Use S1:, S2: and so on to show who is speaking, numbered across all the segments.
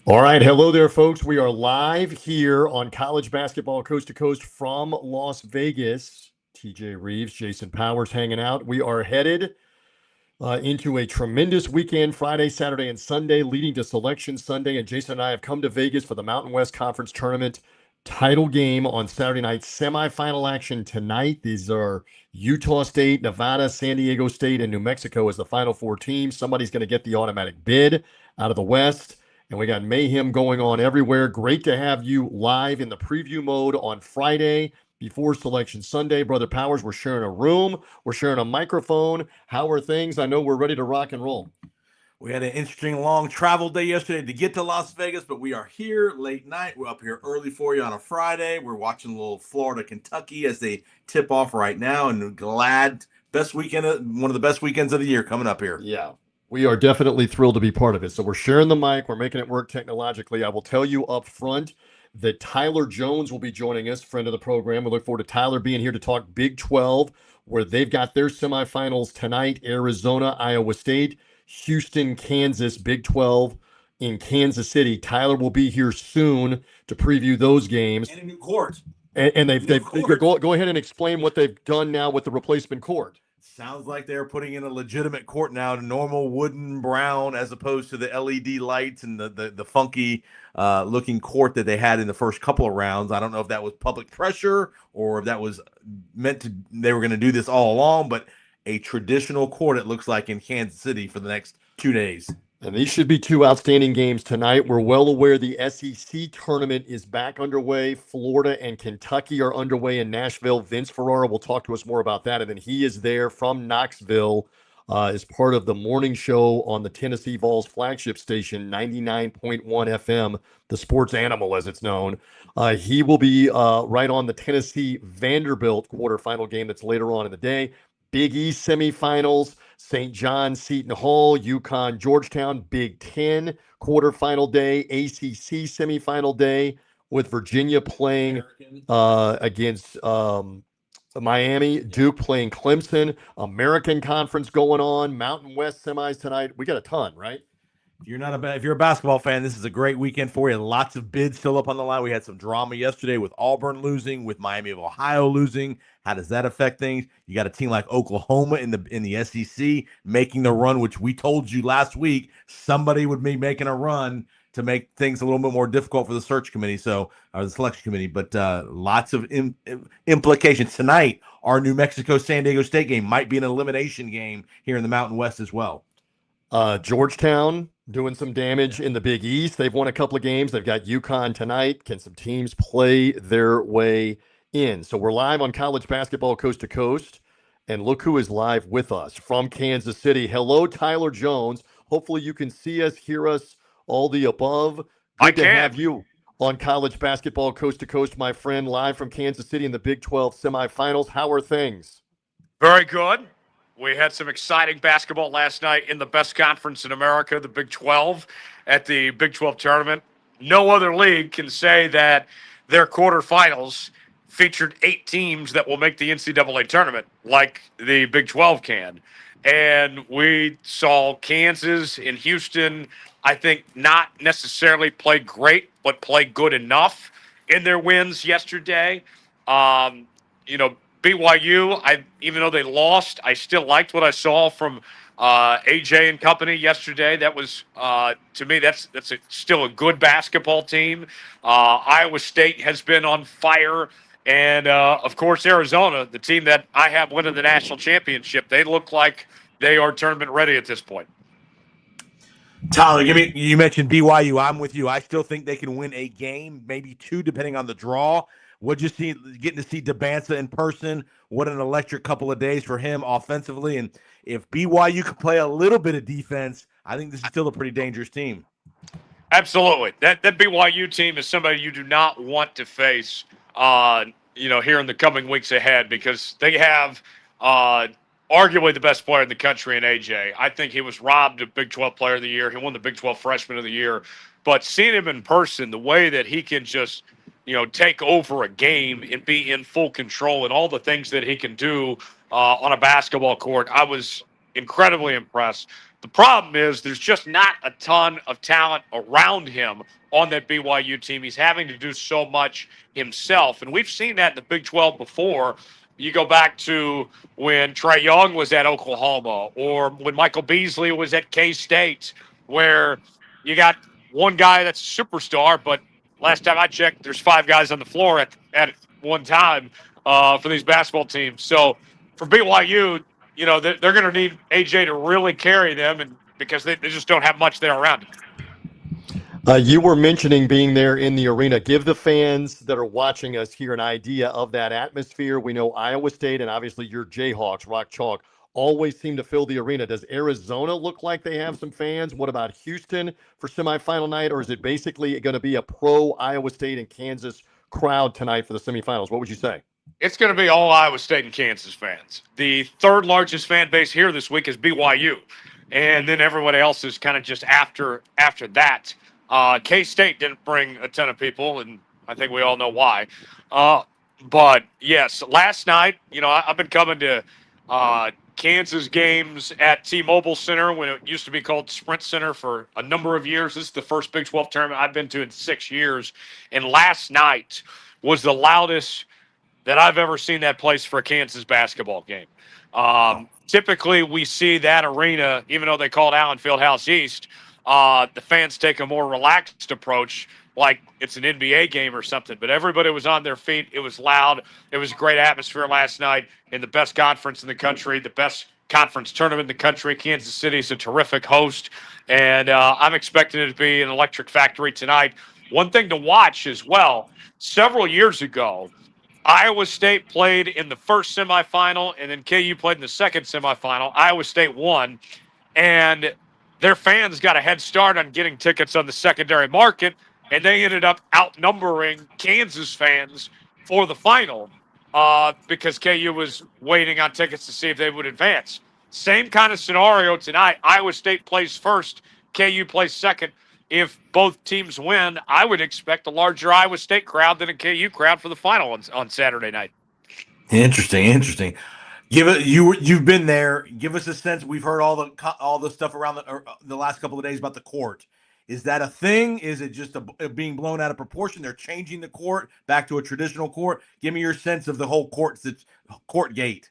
S1: All right. Hello there, folks. We are live here on College Basketball Coast to Coast from Las Vegas. TJ Rives, Jason Powers hanging out. We are headed into a tremendous weekend, Friday, Saturday, and Sunday, leading to Selection Sunday. And Jason and I have come to Vegas for the Mountain West Conference Tournament title game on Saturday night. Semifinal action tonight. These are Utah State, Nevada, San Diego State, and New Mexico as the final four teams. Somebody's going to get the automatic bid out of the West. And we got mayhem going on everywhere. Great to have you live in the preview mode on Friday before Selection Sunday. Brother Powers, we're sharing a room. We're sharing a microphone. How are things? I know we're ready to rock and roll.
S2: We had an interesting long travel day yesterday to get to Las Vegas, but we are here late night. We're up here early for you on a Friday. We're watching a little Florida, Kentucky as they tip off right now, and glad best weekend, one of the best weekends of the year coming up here.
S1: Yeah, we are definitely thrilled to be part of it. So we're sharing the mic. We're making it work technologically. I will tell you up front that Tyler Jones will be joining us, friend of the program. We look forward to Tyler being here to talk Big 12, where they've got their semifinals tonight: Arizona, Iowa State, Houston, Kansas, Big 12 in Kansas City. Tyler will be here soon to preview those games.
S2: And a new court.
S1: And they've go ahead and explain what they've done now with the replacement court.
S2: Sounds like they're putting in a legitimate court now, normal wooden brown as opposed to the LED lights and the funky looking court that they had in the first couple of rounds. I don't know if that was public pressure or if that was they were going to do this all along, but a traditional court, it looks like, in Kansas City for the next 2 days.
S1: And these should be two outstanding games tonight. We're well aware the SEC tournament is back underway. Florida and Kentucky are underway in Nashville. Vince Ferrara will talk to us more about that. And then he is there from Knoxville as part of the morning show on the Tennessee Vols flagship station, 99.1 FM, the sports animal as it's known. He will be right on the Tennessee Vanderbilt quarterfinal game that's later on in the day. Big East semifinals, St. John, Seton Hall, UConn, Georgetown, Big Ten quarterfinal day, ACC semifinal day, with Virginia playing against Miami, Duke playing Clemson, American Conference going on, Mountain West semis tonight. We got a ton, right?
S2: If you're a basketball fan, this is a great weekend for you. Lots of bids still up on the line. We had some drama yesterday with Auburn losing, with Miami of Ohio losing. How does that affect things? You got a team like Oklahoma in the SEC making the run, which we told you last week somebody would be making a run to make things a little bit more difficult for the search committee, or the selection committee. But lots of implications tonight. Our New Mexico San Diego State game might be an elimination game here in the Mountain West as well.
S1: Georgetown doing some damage in the Big East. They've won a couple of games. They've got UConn tonight. Can some teams play their way in? So we're live on College Basketball Coast to Coast. And look who is live with us from Kansas City. Hello, Tyler Jones. Hopefully you can see us, hear us, all the above. Good to have you on College Basketball Coast to Coast, my friend, live from Kansas City in the Big 12 semifinals. How are things?
S3: Very good. We had some exciting basketball last night in the best conference in America, the Big 12, at the Big 12 tournament. No other league can say that their quarterfinals featured 8 teams that will make the NCAA tournament like the Big 12 can. And we saw Kansas and Houston, I think, not necessarily play great, but play good enough in their wins yesterday. BYU, even though they lost, I still liked what I saw from AJ and company yesterday. That was, to me, that's still a good basketball team. Iowa State has been on fire. And, of course, Arizona, the team that I have winning the national championship, they look like they are tournament ready at this point.
S2: Tyler, you mentioned BYU. I'm with you. I still think they can win a game, maybe 2, depending on the draw. What you see, getting to see Debanza in person, what an electric couple of days for him offensively. And if BYU can play a little bit of defense, I think this is still a pretty dangerous team.
S3: Absolutely. That BYU team is somebody you do not want to face, here in the coming weeks ahead, because they have arguably the best player in the country in AJ. I think he was robbed of Big 12 Player of the Year. He won the Big 12 Freshman of the Year. But seeing him in person, the way that he can just – take over a game and be in full control and all the things that he can do on a basketball court. I was incredibly impressed The problem is there's just not a ton of talent around him on that BYU team. He's having to do so much himself. And we've seen that in the Big 12 before. You go back to when Trae Young was at Oklahoma or when Michael Beasley was at K-State, where you got one guy that's a superstar, but last time I checked, there's 5 guys on the floor at one time for these basketball teams. So for BYU, they're going to need AJ to really carry them, and because they just don't have much there around him.
S1: You were mentioning being there in the arena. Give the fans that are watching us here an idea of that atmosphere. We know Iowa State and obviously your Jayhawks, Rock Chalk, always seem to fill the arena. Does Arizona look like they have some fans? What about Houston for semifinal night? Or is it basically going to be a pro Iowa State and Kansas crowd tonight for the semifinals? What would you say?
S3: It's going to be all Iowa State and Kansas fans. The third largest fan base here this week is BYU. And then everyone else is kind of just after that. K-State didn't bring a ton of people, and I think we all know why. But, yes, last night, I've been coming to Kansas games at T-Mobile Center when it used to be called Sprint Center for a number of years. This is the first Big 12 tournament I've been to in 6 years. And last night was the loudest that I've ever seen that place for a Kansas basketball game. Typically, we see that arena, even though they call it Allen Fieldhouse East, the fans take a more relaxed approach, like it's an NBA game or something. But everybody was on their feet. It was loud. It was a great atmosphere last night in the best conference in the country, the best conference tournament in the country. Kansas City is a terrific host, and I'm expecting it to be an electric factory tonight. One thing to watch as well, several years ago, Iowa State played in the first semifinal, and then KU played in the second semifinal. Iowa State won, and their fans got a head start on getting tickets on the secondary market, and they ended up outnumbering Kansas fans for the final because KU was waiting on tickets to see if they would advance. Same kind of scenario tonight. Iowa State plays first, KU plays second. If both teams win, I would expect a larger Iowa State crowd than a KU crowd for the final on Saturday night.
S2: Interesting. You've been there. Give us a sense. We've heard all the stuff around the last couple of days about the court. Is that a thing? Is it just being blown out of proportion? They're changing the court back to a traditional court. Give me your sense of the whole court gate.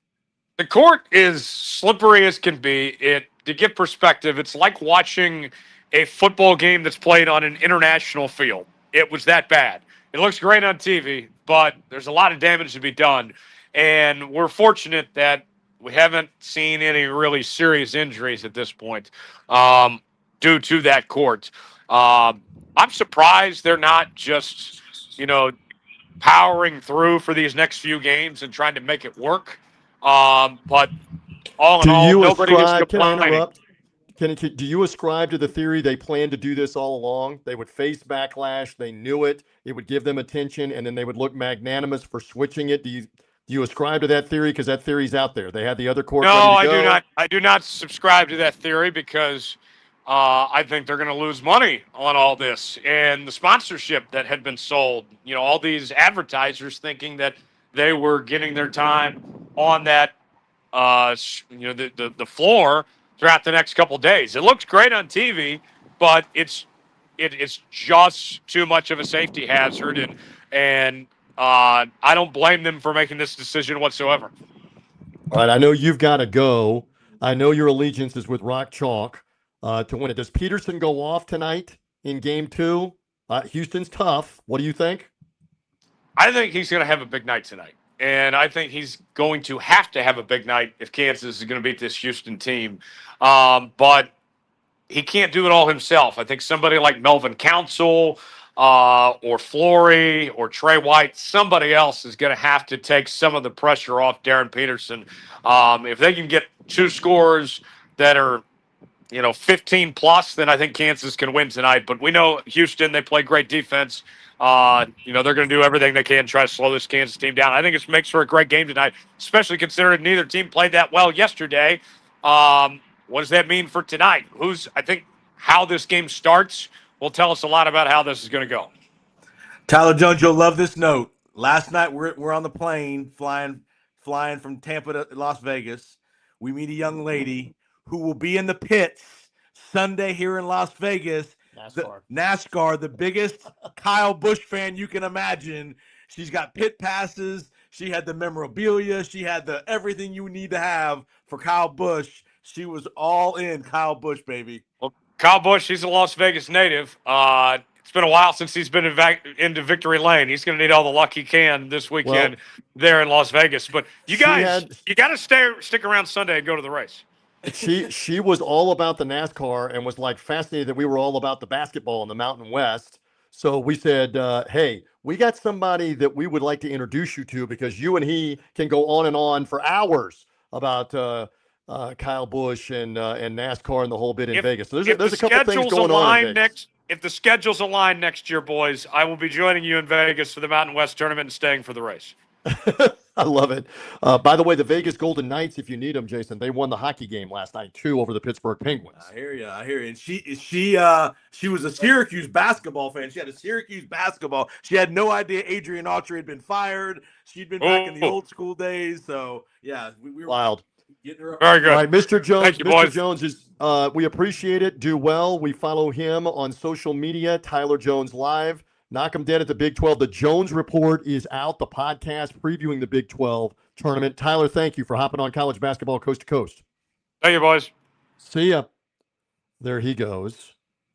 S3: The court is slippery as can be. To give perspective, it's like watching a football game that's played on an international field. It was that bad. It looks great on TV, but there's a lot of damage to be done. And we're fortunate that we haven't seen any really serious injuries at this point due to that court. I'm surprised they're not just, powering through for these next few games and trying to make it work. But all in all, nobody is complaining.
S1: Do you ascribe to the theory they planned to do this all along? They would face backlash. They knew it. It would give them attention, and then they would look magnanimous for switching it. Do you ascribe to that theory? Because that theory's out there. They had the other court.
S3: No, I do not. I do not subscribe to that theory because I think they're going to lose money on all this and the sponsorship that had been sold. All these advertisers thinking that they were getting their time on that, the floor throughout the next couple of days. It looks great on TV, but it's just too much of a safety hazard, and I don't blame them for making this decision whatsoever.
S1: All right, I know you've got to go. I know your allegiance is with Rock Chalk to win it. Does Peterson go off tonight in Game 2? Houston's tough. What do you think?
S3: I think he's going to have a big night tonight. And I think he's going to have a big night if Kansas is going to beat this Houston team. But he can't do it all himself. I think somebody like Melvin Council or Flory or Trey White, somebody else is going to have to take some of the pressure off Darren Peterson. If they can get 2 scores that are 15 plus, then I think Kansas can win tonight. But we know Houston, they play great defense. They're going to do everything they can to try to slow this Kansas team down. I think it makes for a great game tonight, especially considering neither team played that well yesterday. What does that mean for tonight? I think how this game starts will tell us a lot about how this is going to go.
S2: Tyler Jones, you'll love this note. Last night we're on the plane flying from Tampa to Las Vegas. We meet a young lady who will be in the pits Sunday here in Las Vegas.
S1: NASCAR.
S2: The biggest Kyle Busch fan you can imagine. She's got pit passes. She had the memorabilia. She had the everything you need to have for Kyle Busch. She was all in Kyle Busch, baby.
S3: Well, Kyle Busch, he's a Las Vegas native. It's been a while since he's been into Victory Lane. He's going to need all the luck he can this weekend there in Las Vegas. But you guys, you got to stick around Sunday and go to the race.
S1: She was all about the NASCAR and was like fascinated that we were all about the basketball in the Mountain West. So we said, hey, we got somebody that we would like to introduce you to because you and he can go on and on for hours about Kyle Busch and NASCAR and the whole bit in Vegas. So there's a couple things going on in Vegas.
S3: If the schedules align next year, boys, I will be joining you in Vegas for the Mountain West tournament and staying for the race.
S1: I love it. By the way, the Vegas Golden Knights, if you need them, Jason, they won the hockey game last night too over the Pittsburgh Penguins.
S2: I hear you. And she was a Syracuse basketball fan. She had a Syracuse basketball. She had no idea Adrian Autry had been fired. She'd been back in the old school days. So yeah, we were
S1: wild.
S2: Getting her up.
S3: Very good.
S1: All right, Mr. Jones.
S3: Thank you,
S1: Mr.
S3: boys.
S1: Jones is. We appreciate it. Do well. We follow him on social media. Tyler Jones Live. Knock 'em dead at the Big 12. The Jones Report is out, the podcast previewing the Big 12 tournament. Tyler, thank you for hopping on college basketball coast to coast.
S3: Thank you, boys.
S1: See ya. There he goes.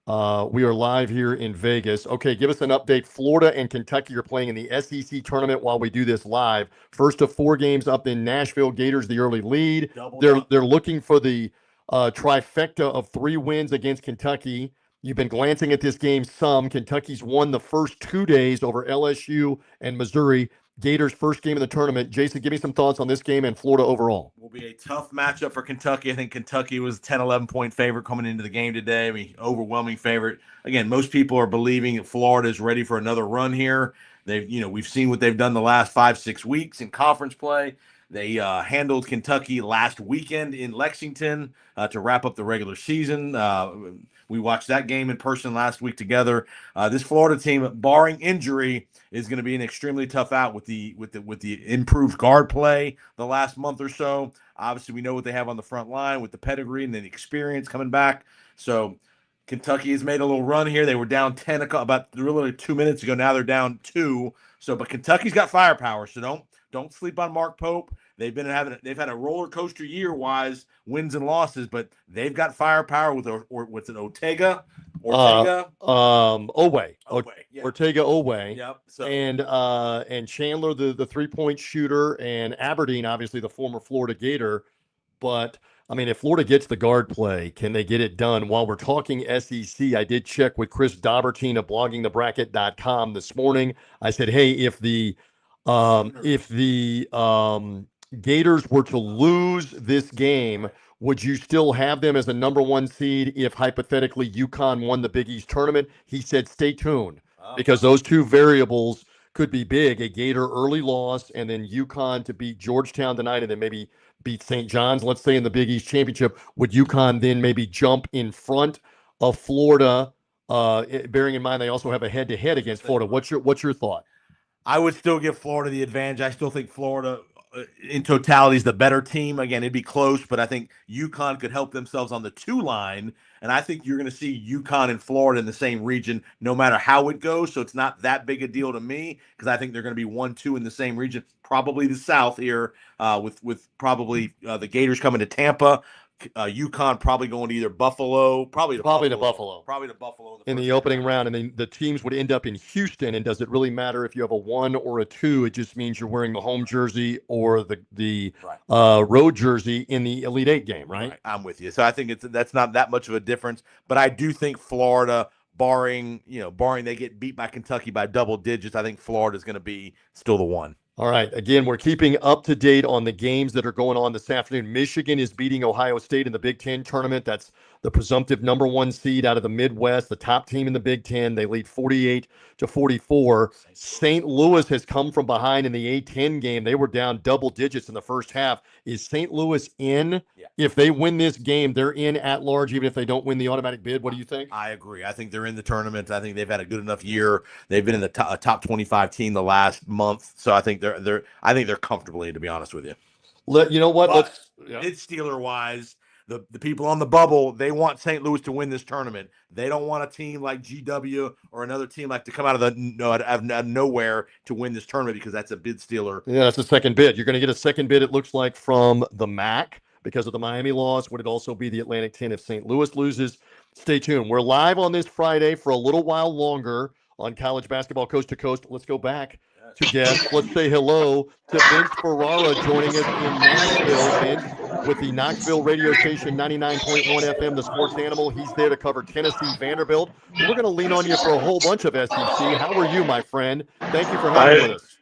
S1: We are live here in Vegas. Okay, give us an update. Florida and Kentucky are playing in the SEC tournament while we do this live. First of 4 games up in Nashville. Gators the early lead. They're looking for the trifecta of 3 wins against Kentucky. You've been glancing at this game some. Kentucky's won the first 2 days over LSU and Missouri. Gators' first game of the tournament. Jason, give me some thoughts on this game and Florida overall.
S2: Will be a tough matchup for Kentucky. I think Kentucky was a 10, 11-point favorite coming into the game today. I mean, overwhelming favorite. Again, most people are believing that Florida is ready for another run here. We've seen what they've done the last 5-6 weeks in conference play. They handled Kentucky last weekend in Lexington to wrap up the regular season. We watched that game in person last week together. This Florida team, barring injury, is going to be an extremely tough out with the improved guard play the last month or so. Obviously, we know what they have on the front line with the pedigree and the experience coming back. So Kentucky has made a little run here. They were down 10 about literally 2 minutes ago. Now they're down 2. So, but Kentucky's got firepower. So don't sleep on Mark Pope. They've had a roller coaster year wise wins and losses, but they've got firepower with Ortega.
S1: Oweh.
S2: Yeah.
S1: Ortega Oweh.
S2: Yep. So,
S1: and Chandler, the 3-point shooter, and Aberdeen, obviously the former Florida Gator. But I mean, if Florida gets the guard play, can they get it done? While we're talking SEC, I did check with Chris Daubertine of bloggingthebracket.com this morning. I said, hey, if the Gators were to lose this game, would you still have them as a number 1 seed if hypothetically UConn won the Big East tournament? He said, stay tuned, because those 2 variables could be big. A Gator early loss and then UConn to beat Georgetown tonight and then maybe beat St. John's, let's say, in the Big East championship. Would UConn then maybe jump in front of Florida, bearing in mind they also have a head-to-head against Florida? What's your thought?
S2: I would still give Florida the advantage. I still think Florida, in totality, is the better team. Again, it'd be close, but I think UConn could help themselves on the 2 line. And I think you're going to see UConn and Florida in the same region no matter how it goes. So it's not that big a deal to me because I think they're going to be 1-2 in the same region, probably the South here with probably the Gators coming to Tampa. UConn probably going to either Buffalo, probably to Buffalo
S1: in the opening round, and then the teams would end up in Houston. And does it really matter if you have a 1 or a 2? It just means you're wearing the home jersey or the road jersey in the Elite 8 game, right?
S2: I'm with you. So I think that's not that much of a difference, but I do think Florida, barring they get beat by Kentucky by double digits, I think Florida is going to be still the 1.
S1: All right. Again, we're keeping up to date on the games that are going on this afternoon. Michigan is beating Ohio State in the Big Ten tournament. That's the presumptive number 1 seed out of the Midwest, the top team in the Big Ten. They lead 48-44. St. Louis has come from behind in the A10 game. They were down double digits in the first half. Is St. Louis in? Yeah. If they win this game, they're in at large, even if they don't win the automatic bid. What do you think?
S2: I agree. I think they're in the tournament. I think they've had a good enough year. They've been in the top 25 team the last month. So I think they're comfortably, to be honest with you.
S1: You know what?
S2: It's Steeler wise. the people on the bubble, they want St. Louis to win this tournament. They don't want a team like GW or another team like to come out of nowhere to win this tournament because that's a bid stealer.
S1: Yeah, that's a second bid. You're going to get a second bid, it looks like, from the MAC because of the Miami loss. Would it also be the Atlantic 10 if St. Louis loses? Stay tuned. We're live on this Friday for a little while longer on college basketball coast to coast. Let's go back to guests. Let's say hello to Vince Ferrara joining us in Nashville. Vince with the Knoxville radio station 99.1 FM, the sports animal. He's there to cover Tennessee Vanderbilt. We're going to lean on you for a whole bunch of SEC. How are you, my friend? Thank you for having us.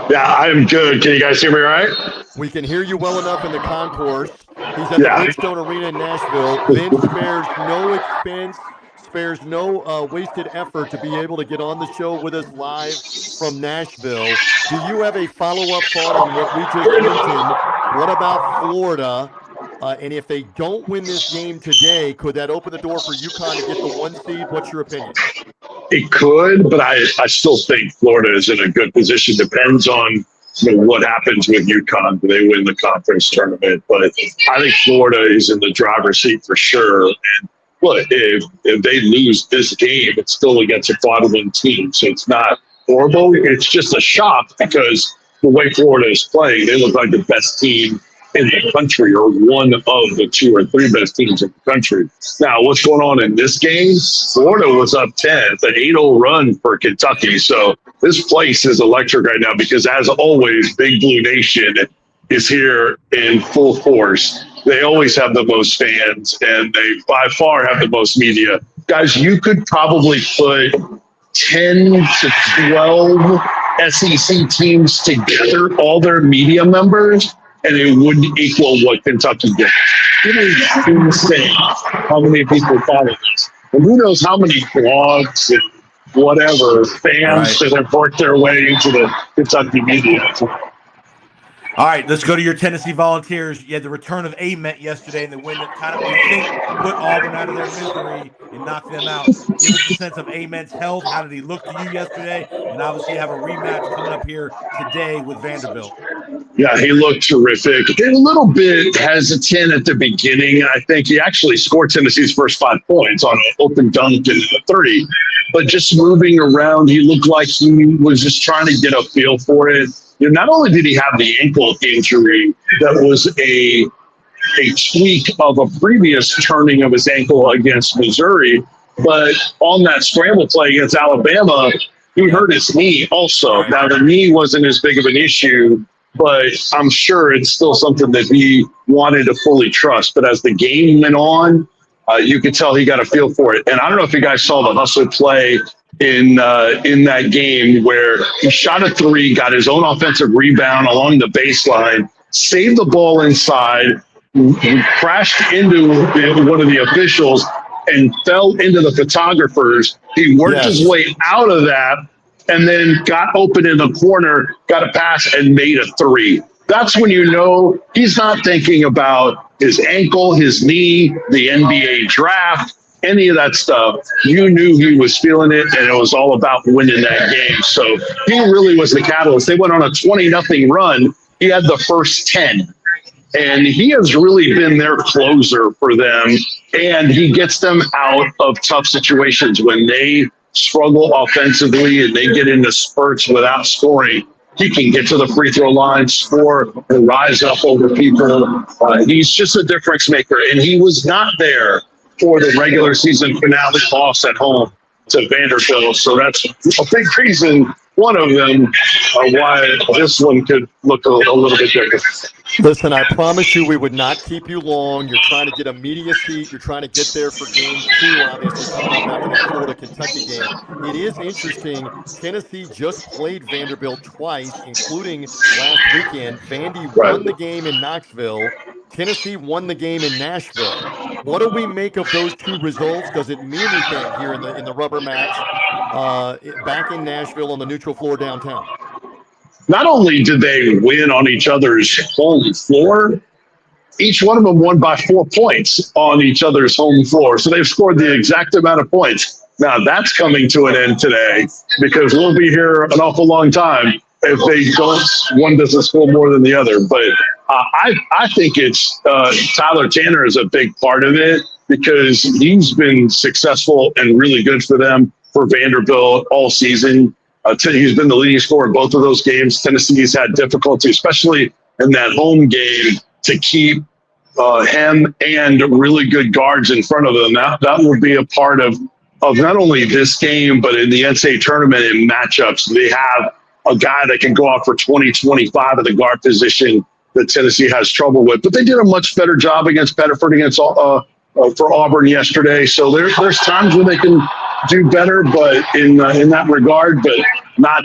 S4: Yeah, I'm good. Can you guys hear me all right?
S1: We can hear you well enough in the concourse. He's at the Bridgestone Arena in Nashville. Vince spares no expense, spares no wasted effort to be able to get on the show with us live from Nashville. Do you have a follow-up thought on what we just mentioned? What about Florida? And if they don't win this game today, could that open the door for UConn to get the 1 seed? What's your opinion?
S4: It could, but I still think Florida is in a good position. Depends on what happens with UConn. Do they win the conference tournament? But I think Florida is in the driver's seat for sure. And look, if they lose this game, it's still against a bottom-win team. So it's not horrible. It's just a shock because the way Florida is playing, they look like the best team in the country or one of the 2 or 3 best teams in the country. Now, what's going on in this game? Florida was up 10. It's an 8-0 run for Kentucky. So this place is electric right now because, as always, Big Blue Nation is here in full force. They always have the most fans, and they by far have the most media. Guys, you could probably put 10 to 12 SEC teams together, all their media members, and it wouldn't equal what Kentucky did. It is insane how many people follow this. And who knows how many blogs and whatever fans that have worked their way into the Kentucky media.
S2: All right, let's go to your Tennessee Volunteers. You had the return of Ament yesterday in the win that kind of, we think, put Auburn out of their misery and knocked them out. Give us a sense of Ament's health. How did he look to you yesterday? And obviously you have a rematch coming up here today with Vanderbilt.
S4: Yeah, he looked terrific. A little bit hesitant at the beginning. I think he actually scored Tennessee's first 5 points on an open dunk and a 3. But just moving around, he looked like he was just trying to get a feel for it. Not only did he have the ankle injury that was a tweak of a previous turning of his ankle against Missouri, but on that scramble play against Alabama, he hurt his knee also. Now, the knee wasn't as big of an issue, but I'm sure it's still something that he wanted to fully trust. But as the game went on, you could tell he got a feel for it. And I don't know if you guys saw the hustle play in that game where he shot a 3, got his own offensive rebound along the baseline, saved the ball inside, crashed into one of the officials, and fell into the photographers. He worked his way out of that and then got open in the corner, got a pass, and made a 3. That's when you know he's not thinking about his ankle, his knee, the NBA draft, any of that stuff. You knew he was feeling it, and it was all about winning that game. So he really was the catalyst. They went on a 20-0 run. He had the first 10. And he has really been their closer for them. And he gets them out of tough situations when they struggle offensively and they get into spurts without scoring. He can get to the free throw line, score, and rise up over people. He's just a difference maker. And he was not there for the regular season finale loss at home to Vanderbilt. So that's a big reason, one of them, why this one could look a little bit different.
S1: Listen, I promise you we would not keep you long. You're trying to get a media seat. You're trying to get there for game 2, obviously, coming up after the Florida-Kentucky game. It is interesting. Tennessee just played Vanderbilt twice, including last weekend. Vandy won the game in Knoxville. Tennessee won the game in Nashville. What do we make of those 2 results? Does it mean anything here in the rubber match back in Nashville on the neutral floor downtown?
S4: Not only did they win on each other's home floor, each one of them won by 4 points on each other's home floor. So they've scored the exact amount of points. Now that's coming to an end today because we'll be here an awful long time if they don't, one doesn't score more than the other. But I think it's Tyler Tanner is a big part of it because he's been successful and really good for them for Vanderbilt all season. He's been the leading scorer in both of those games. Tennessee's had difficulty, especially in that home game, to keep him and really good guards in front of them. That will be a part of not only this game, but in the NCAA tournament and matchups. They have a guy that can go out for 20, 25 at the guard position that Tennessee has trouble with. But they did a much better job against Bedford, for Auburn yesterday. So there's times when they can do better, but in that regard, but not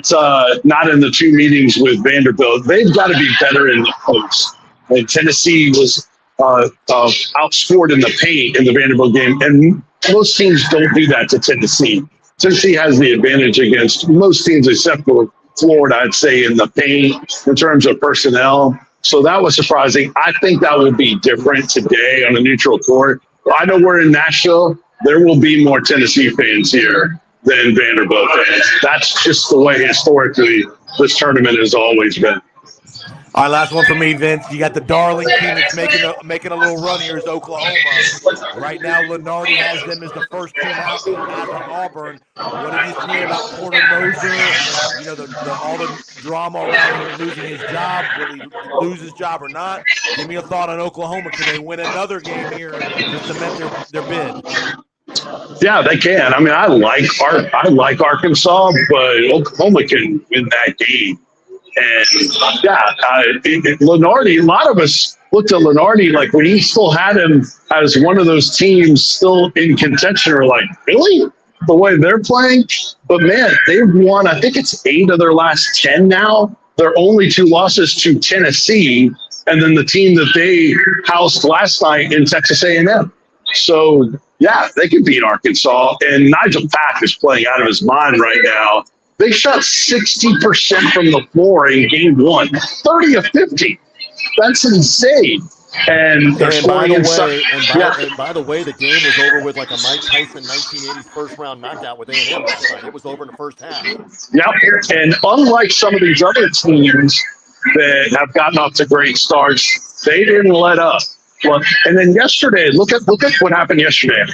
S4: in the two meetings with Vanderbilt. They've got to be better in the post. And Tennessee was outscored in the paint in the Vanderbilt game, and most teams don't do that to Tennessee. Tennessee has the advantage against most teams except for Florida, I'd say, in the paint in terms of personnel. So that was surprising. I think that will be different today on a neutral court. I know we're in Nashville. There will be more Tennessee fans here than Vanderbilt fans. That's just the way historically this tournament has always been.
S2: All right, last one for me, Vince. You got the darling team that's making a little run here is Oklahoma. Right now, Lenardi has them as the first team out in Auburn. What did you see about Porter Moser? You know, all the drama around him losing his job. Will he lose his job or not? Give me a thought on Oklahoma. Can they win another game here to cement their bid?
S4: Yeah, they can. I mean, I like Arkansas, but Oklahoma can win that game. And Lenardi, a lot of us looked at Lenardi like when he still had him as one of those teams still in contention, or like, really? The way they're playing? But man, they've won, I think it's 8 of their last 10 now. Their only 2 losses to Tennessee, and then the team that they housed last night in Texas A&M. So, yeah, they can beat Arkansas. And Nigel Pack is playing out of his mind right now. They shot 60% from the floor in game 1, 30 of 50. That's insane. And they're scoring inside.
S1: And by the way, the game was over with like a Mike Tyson 1980s first-round knockout with A&M last night. It was over in the first half.
S4: Yep. And unlike some of these other teams that have gotten off to great starts, they didn't let up. And then yesterday, look at what happened yesterday.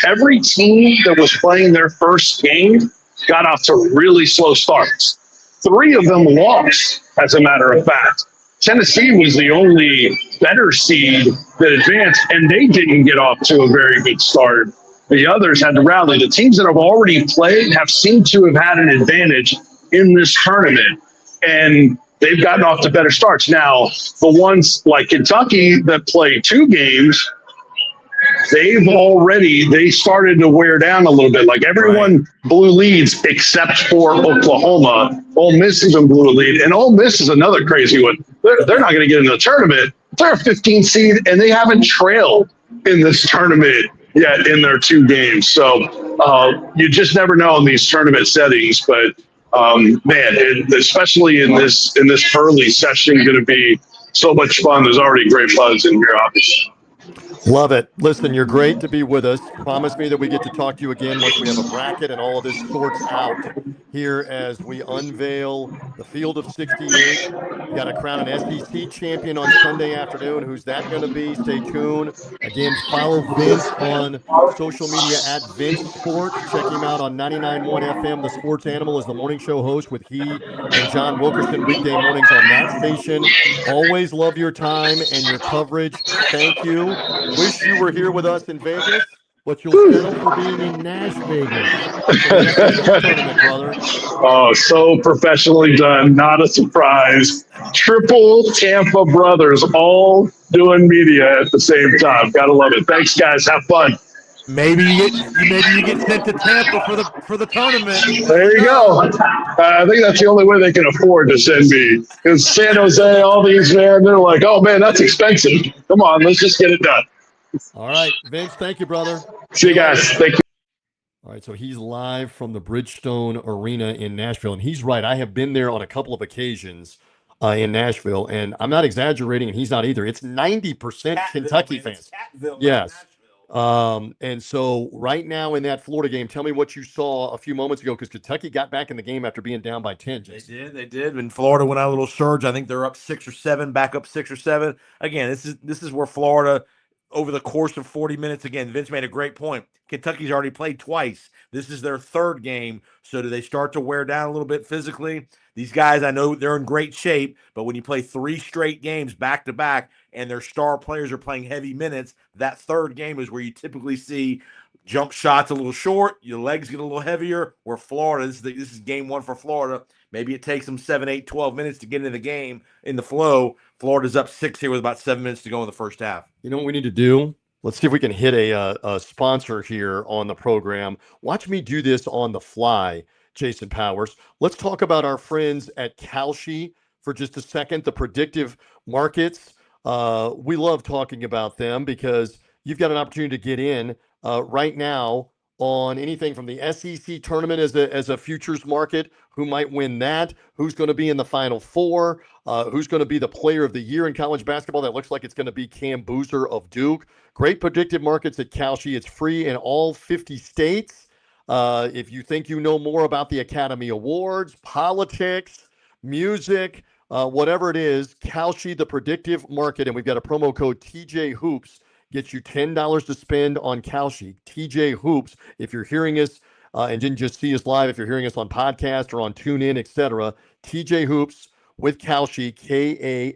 S4: Every team that was playing their first game got off to really slow starts. 3 of them lost, as a matter of fact. Tennessee was the only better seed that advanced, and they didn't get off to a very good start. The others had to rally. The teams that have already played have seemed to have had an advantage in this tournament, and they've gotten off to better starts. Now, the ones like Kentucky that play 2 games, they started to wear down a little bit. Like everyone blew leads except for Oklahoma. Ole Miss even blew a lead. And Ole Miss is another crazy one. They're not going to get in the tournament. They're a 15 seed, and they haven't trailed in this tournament yet in their 2 games. So you just never know in these tournament settings. But, especially in this early session, going to be so much fun. There's already great buzz in here, obviously.
S1: Love it. Listen, you're great to be with us. Promise me that we get to talk to you again once we have a bracket and all of this sorts out here as we unveil the field of 68. We got to crown an SEC champion on Sunday afternoon. Who's that going to be? Stay tuned. Again, follow Vince on social media at Vince Sports. Check him out on 99.1 FM. The Sports Animal is the morning show host with he and John Wilkerson weekday mornings on that station. Always love your time and your coverage. Thank you. Wish you were here with us in Vegas, but you'll settle for being in Nashville. Tournament, brother.
S4: Oh, so professionally done. Not a surprise. Triple Tampa brothers all doing media at the same time. Gotta love it. Thanks, guys. Have fun.
S2: Maybe you get sent to Tampa for the tournament.
S4: There you go. I think that's the only way they can afford to send me. Because San Jose, all these, man, they're like, oh, man, that's expensive. Come on, let's just get it done.
S1: All right, Vince, thank you, brother.
S4: See you guys. Thank you.
S1: All right, so he's live from the Bridgestone Arena in Nashville, and he's right. I have been there on a couple of occasions in Nashville, and I'm not exaggerating, and he's not either. It's 90% Kentucky fans.
S2: Catville,
S1: yes. And so right now in that Florida game, tell me what you saw a few moments ago, because Kentucky got back in the game after being down by 10.
S2: They did. And Florida went on a little surge. I think they're up 6 or 7, back up 6 or 7. Again, this is where Florida, over the course of 40 minutes, again, Vince made a great point. Kentucky's already played twice. This is their third game. So do they start to wear down a little bit physically? These guys, I know they're in great shape, but when you play 3 straight games back to back and their star players are playing heavy minutes, that third game is where you typically see jump shots a little short, your legs get a little heavier. Where Florida, this is game 1 for Florida. Maybe it takes them 7, 8, 12 minutes to get into the game in the flow. Florida's up 6 here with about 7 minutes to go in the first half.
S1: You know what we need to do? Let's see if we can hit a sponsor here on the program. Watch me do this on the fly, Jason Powers. Let's talk about our friends at Kalshi for just a second, the predictive markets. We love talking about them because you've got an opportunity to get in right now on anything from the SEC tournament as a futures market, who might win that, who's going to be in the Final Four, who's going to be the player of the year in college basketball. That looks like it's going to be Cam Boozer of Duke. Great predictive markets at Kalshi. It's free in all 50 states. If you think you know more about the Academy Awards, politics, music, whatever it is, Kalshi, the predictive market, and we've got a promo code TJ Hoops. Gets you $10 to spend on Kalshi. TJ Hoops. If you're hearing us and didn't just see us live, if you're hearing us on podcast or on TuneIn, etc., TJ Hoops with Kalshi, Kalshi,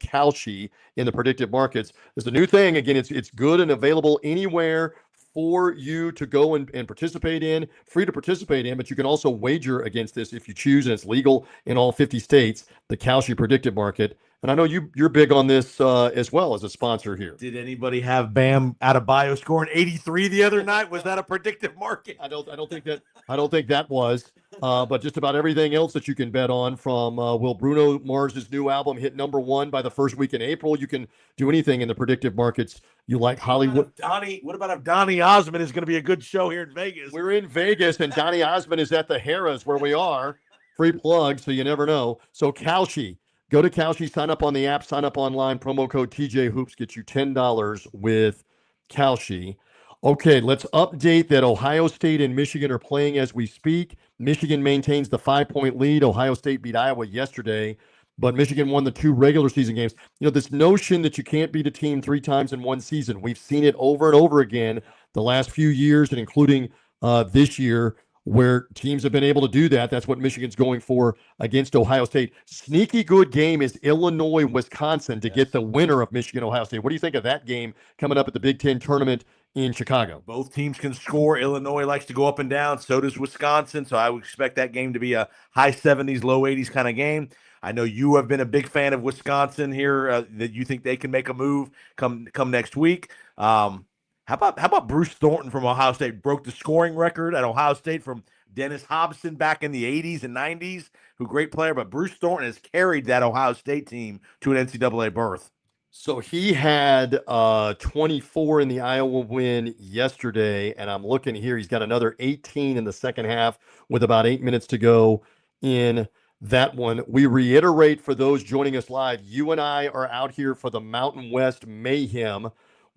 S1: Kalshi in the predictive markets. There's a new thing. Again, it's good and available anywhere for you to go and participate in, free to participate in, but you can also wager against this if you choose, and it's legal in all 50 states, the Kalshi predictive market. And I know you're big on this as well as a sponsor here.
S2: Did anybody have Bam Adebayo scoring 83 the other night? Was that a predictive market?
S1: I don't think that was. But just about everything else that you can bet on, from will Bruno Mars's new album hit #1 by the first week in April? You can do anything in the predictive markets. You like Hollywood.
S2: What about if Donny Osmond is going to be a good show here in Vegas?
S1: We're in Vegas, and Donny Osmond is at the Harrah's where we are. Free plug, so you never know. So Kalshi. Go to Kalshi, sign up on the app, sign up online. Promo code TJ Hoops gets you $10 with Kalshi. Okay, let's update that Ohio State and Michigan are playing as we speak. Michigan maintains the 5-point lead. Ohio State beat Iowa yesterday, but Michigan won the 2 regular season games. You know, this notion that you can't beat a team 3 times in one season, we've seen it over and over again the last few years, and including this year, where teams have been able to do that. That's what Michigan's going for against Ohio State. Sneaky good game is Illinois-Wisconsin to get the winner of Michigan-Ohio State. What do you think of that game coming up at the Big Ten tournament in Chicago?
S2: Both teams can score. Illinois likes to go up and down. So does Wisconsin. So I would expect that game to be a high 70s, low 80s kind of game. I know you have been a big fan of Wisconsin here, that you think they can make a move come next week. How about Bruce Thornton from Ohio State? Broke the scoring record at Ohio State from Dennis Hobson back in the 80s and 90s, who great player, but Bruce Thornton has carried that Ohio State team to an NCAA berth.
S1: So he had 24 in the Iowa win yesterday, and I'm looking here. He's got another 18 in the second half with about 8 minutes to go in that one. We reiterate for those joining us live, you and I are out here for the Mountain West Mayhem,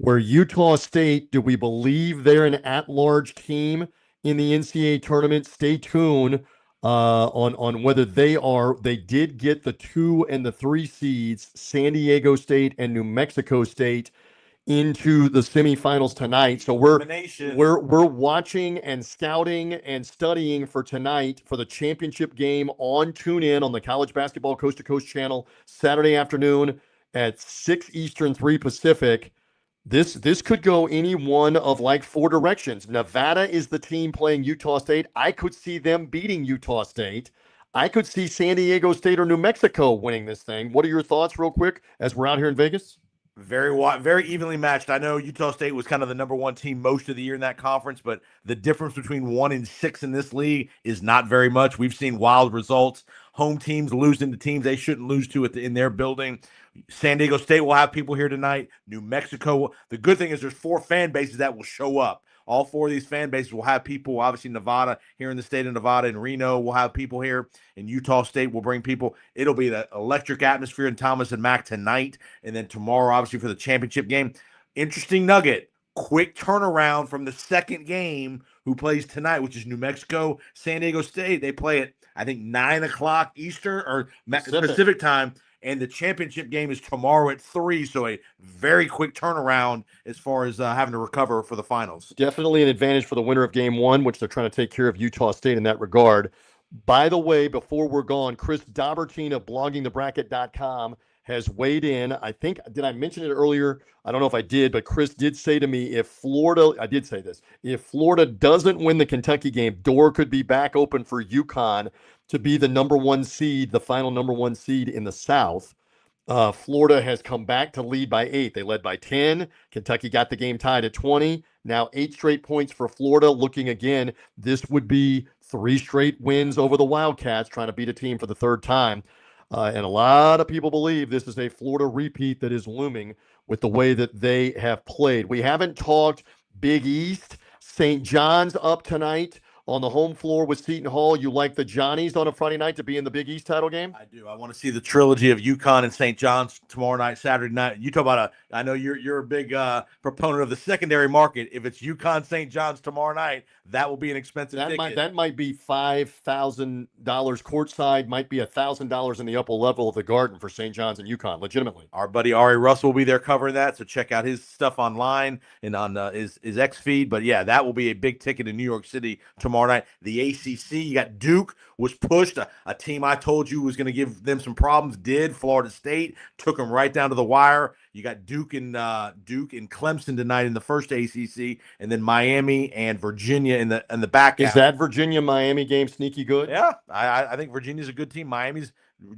S1: where Utah State, do we believe they're an at-large team in the NCAA tournament? Stay tuned on whether they are. They did get the 2 and the 3 seeds, San Diego State and New Mexico State, into the semifinals tonight. So we're watching and scouting and studying for tonight for the championship game on TuneIn on the College Basketball Coast to Coast channel, Saturday afternoon at 6 Eastern, 3 Pacific. This could go any one of like 4 directions. Nevada is the team playing Utah State. I could see them beating Utah State. I could see San Diego State or New Mexico winning this thing. What are your thoughts real quick as we're out here in Vegas?
S2: Very evenly matched. I know Utah State was kind of the #1 team most of the year in that conference, but the difference between 1 and 6 in this league is not very much. We've seen wild results. Home teams losing to teams they shouldn't lose to in their building. San Diego State will have people here tonight. New Mexico. The good thing is there's 4 fan bases that will show up. All 4 of these fan bases will have people. Obviously, Nevada, here in the state of Nevada and Reno, will have people here. And Utah State will bring people. It'll be the electric atmosphere in Thomas and Mack tonight. And then tomorrow, obviously, for the championship game. Interesting nugget. Quick turnaround from the second game who plays tonight, which is New Mexico, San Diego State. They play at, I think, 9 o'clock Eastern or Pacific time. And the championship game is tomorrow at 3. So a very quick turnaround as far as having to recover for the finals.
S1: Definitely an advantage for the winner of game 1, which they're trying to take care of Utah State in that regard. By the way, before we're gone, Chris Daubertine of bloggingthebracket.com has weighed in. I think, did I mention it earlier? I don't know if I did, but Chris did say to me, if Florida doesn't win the Kentucky game, door could be back open for UConn to be the number 1 seed, the final number 1 seed in the South. Florida has come back to lead by 8. They led by 10. Kentucky got the game tied at 20. Now 8 straight points for Florida. Looking again, this would be 3 straight wins over the Wildcats, trying to beat a team for the 3rd time. And a lot of people believe this is a Florida repeat that is looming with the way that they have played. We haven't talked Big East. St. John's up tonight on the home floor with Seton Hall. You like the Johnnies on a Friday night to be in the Big East title game?
S2: I do. I want to see the trilogy of UConn and St. John's tomorrow night, Saturday night. You talk about I know you're a big proponent of the secondary market. If it's UConn St. John's tomorrow night, that will be an expensive ticket.
S1: That might be $5,000 courtside, might be $1,000 in the upper level of the Garden for St. John's and UConn, legitimately.
S2: Our buddy Ari Russell will be there covering that, so check out his stuff online and on his X feed. But yeah, that will be a big ticket in New York City tomorrow night. The ACC, you got Duke was pushed, a team I told you was going to give them some problems. Did Florida State took them right down to the wire. You got Duke and Clemson tonight in the first ACC, and then Miami and Virginia in the back.
S1: Is that Virginia-Miami game sneaky good?
S2: Yeah, I think Virginia's a good team. Miami's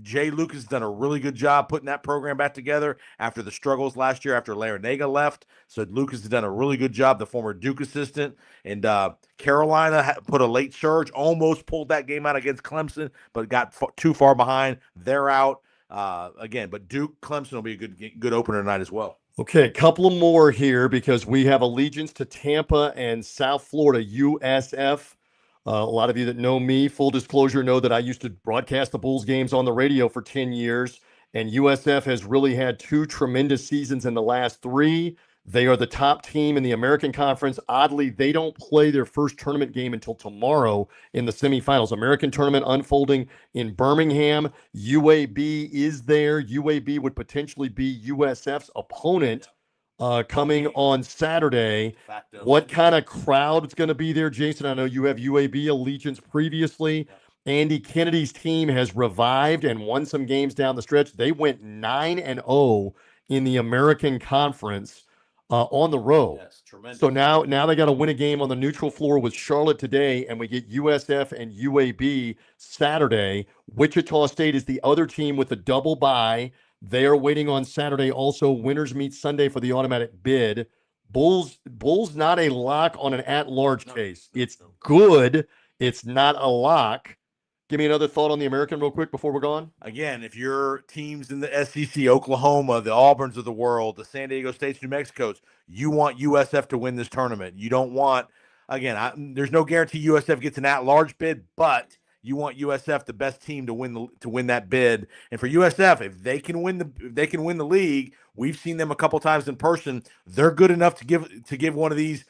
S2: Jay Lucas has done a really good job putting that program back together after the struggles last year after Larinaga left. So Lucas has done a really good job, the former Duke assistant. And Carolina put a late surge, almost pulled that game out against Clemson, but got too far behind. They're out again. But Duke, Clemson will be a good opener tonight as well.
S1: Okay, a couple of more here because we have allegiance to Tampa and South Florida, USF. A lot of you that know me, full disclosure, know that I used to broadcast the Bulls games on the radio for 10 years, and USF has really had 2 tremendous seasons in the last 3. They are the top team in the American Conference. Oddly, they don't play their first tournament game until tomorrow in the semifinals. American tournament unfolding in Birmingham. UAB is there. UAB would potentially be USF's opponent coming on Saturday. What kind of crowd is going to be there, Jason? I know you have UAB allegiance previously. Andy Kennedy's team has revived and won some games down the stretch. They went 9-0 in the American Conference on the road. Yes, tremendous. So now they got to win a game on the neutral floor with Charlotte today, and we get USF and UAB Saturday. Wichita State is the other team with a double bye. They are waiting on Saturday. Also, winners meet Sunday for the automatic bid. Bulls not a lock on an at-large case. It's good. It's not a lock. Give me another thought on the American real quick before we're gone.
S2: Again, if your teams in the SEC, Oklahoma, the Auburns of the world, the San Diego States, New Mexico's, you want USF to win this tournament. You don't want, again, there's no guarantee USF gets an at-large bid, but you want USF, the best team, to win that bid. And for USF, if they can win the league, we've seen them a couple times in person. They're good enough to give one of these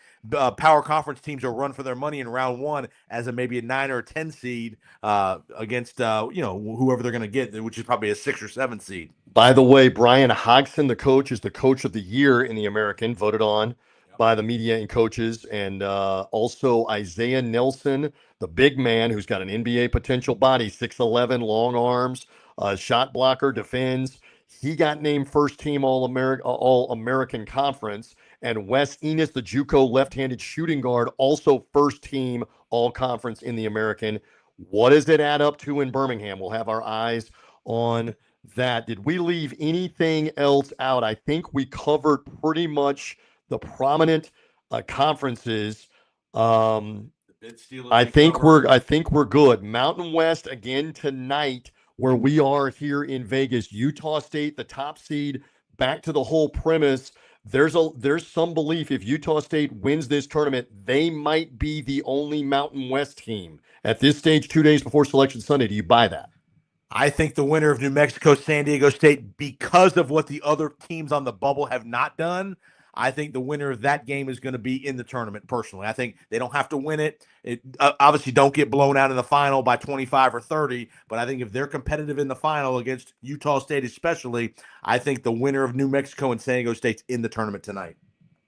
S2: power conference teams a run for their money in round 1 as maybe a 9 or a 10 seed against whoever they're going to get, which is probably a 6 or 7 seed.
S1: By the way, Brian Hodgson, the coach, is the coach of the year in the American, voted on by the media and coaches, and also Isaiah Nelson, the big man who's got an NBA potential body, 6'11", long arms, shot blocker, defends. He got named first team All-American Conference. And Wes Enos, the JUCO left-handed shooting guard, also first team All-Conference in the American. What does it add up to in Birmingham? We'll have our eyes on that. Did we leave anything else out? I think we covered pretty much the prominent conferences. I think we're good. Mountain West again tonight, where we are here in Vegas. Utah State, the top seed, back to the whole premise. There's some belief if Utah State wins this tournament, they might be the only Mountain West team at this stage 2 days before Selection Sunday. Do you buy that?
S2: I think the winner of New Mexico, San Diego State, because of what the other teams on the bubble have not done, I think the winner of that game is going to be in the tournament. Personally, I think they don't have to win it. Obviously don't get blown out in the final by 25 or 30. But I think if they're competitive in the final against Utah State, especially, I think the winner of New Mexico and San Diego State's in the tournament tonight.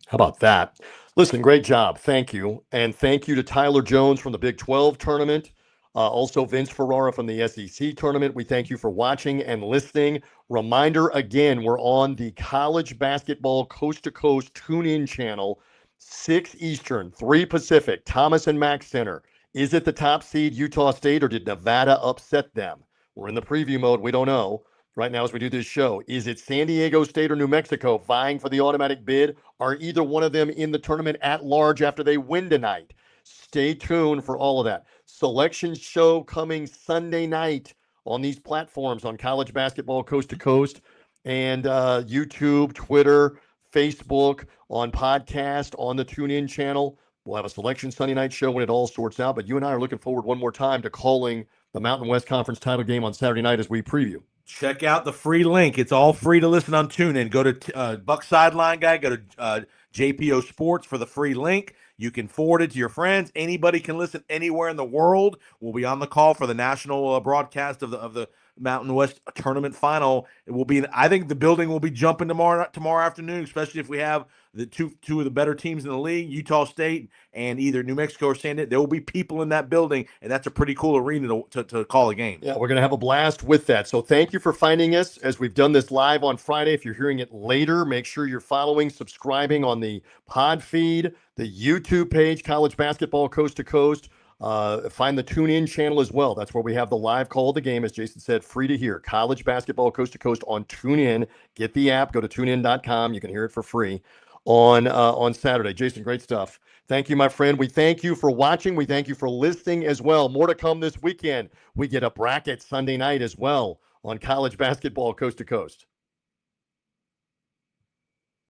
S1: How about that? Listen, great job. Thank you. And thank you to Tyler Jones from the Big 12 tournament. Also, Vince Ferrara from the SEC tournament. We thank you for watching and listening. Reminder again, we're on the College Basketball Coast to Coast tune-in channel, 6 Eastern, 3 Pacific, Thomas and Mack Center. Is it the top seed, Utah State, or did Nevada upset them? We're in the preview mode. We don't know right now as we do this show. Is it San Diego State or New Mexico vying for the automatic bid? Are either one of them in the tournament at large after they win tonight? Stay tuned for all of that. Selection show coming Sunday night on these platforms on College Basketball Coast to Coast and YouTube, Twitter, Facebook, on podcast, on the TuneIn channel. We'll have a Selection Sunday night show when it all sorts out. But you and I are looking forward one more time to calling the Mountain West Conference title game on Saturday night as we preview.
S2: Check out the free link. It's all free to listen on TuneIn. Go to Buck Sideline Guy. Go to JPO Sports for the free link. You can forward it to your friends. Anybody can listen anywhere in the world. We'll be on the call for the national broadcast of the Mountain West tournament final. It will be. I think the building will be jumping tomorrow afternoon, especially if we have the two of the better teams in the league, Utah State and either New Mexico or San Diego. There will be people in that building, and that's a pretty cool arena to call a game.
S1: Yeah, we're going to have a blast with that. So thank you for finding us as we've done this live on Friday. If you're hearing it later, make sure you're following, subscribing on the pod feed, the YouTube page, College Basketball Coast to Coast. Find the TuneIn channel as well. That's where we have the live call of the game, as Jason said, free to hear. College Basketball Coast to Coast on TuneIn. Get the app. Go to tunein.com. You can hear it for free on Saturday. Jason, great stuff. Thank you, my friend. We thank you for watching. We thank you for listening as well. More to come this weekend. We get a bracket Sunday night as well on College Basketball Coast to Coast.